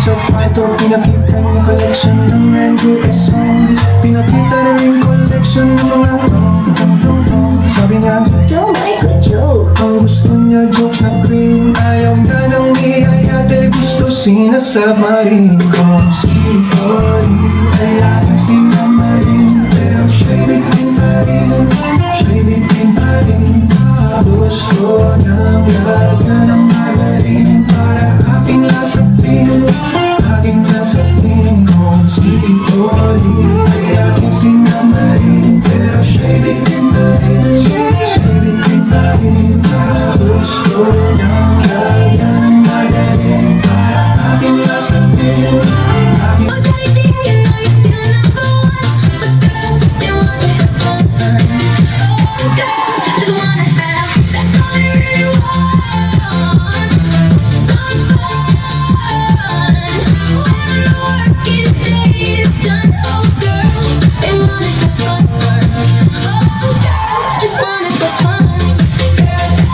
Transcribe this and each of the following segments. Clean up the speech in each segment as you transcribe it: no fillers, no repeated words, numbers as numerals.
sa kwarto, pinakita niya collection ng Android songs. Pinakita na rin collection ng mga sabi niya, Don't like a joke. ang gusto niya joke na cream. Ayaw na nang niyayate, gusto sinasama rin. Kung si Tori, kaya sinama rin. Pero siya'y bitin pa rin, siya'y bitin pa rin. Gusto nang lagyan ng magaling para aking lasapin, aking lasapin. Kung si Tori, kaya aking sinama rin. Pero siya'y bitin pa rin, siya'y bitin pa rin. Gusto nang lagyan ng magaling para aking lasapin, aking But anything you know you're still number one. But girls, they wanna have fun. Oh, girls just wanna have, that's all they really want. Some fun. When the working day is done, oh, girls, they wanna have fun. Oh, girls just wanna have fun. Girls,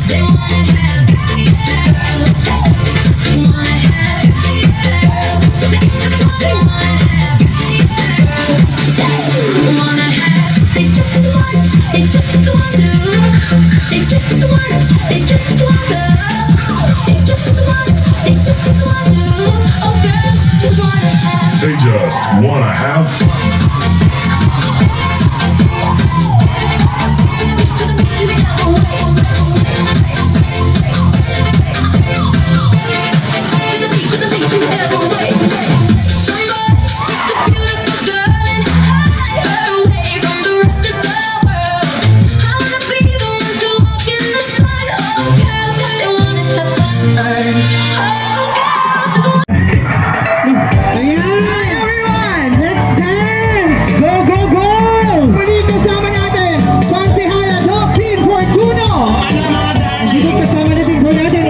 they wanna have, girls, they wanna have, girls, they wanna have, they just want, they just want to, they just want, they just want to, they just want, they just want to, oh girls just wanna have. They just wanna have fun. Everyone, let's dance! Go, go, go! Muli kasama natin, Konsehala Doc Fortuno! Hindi kasama natin po natin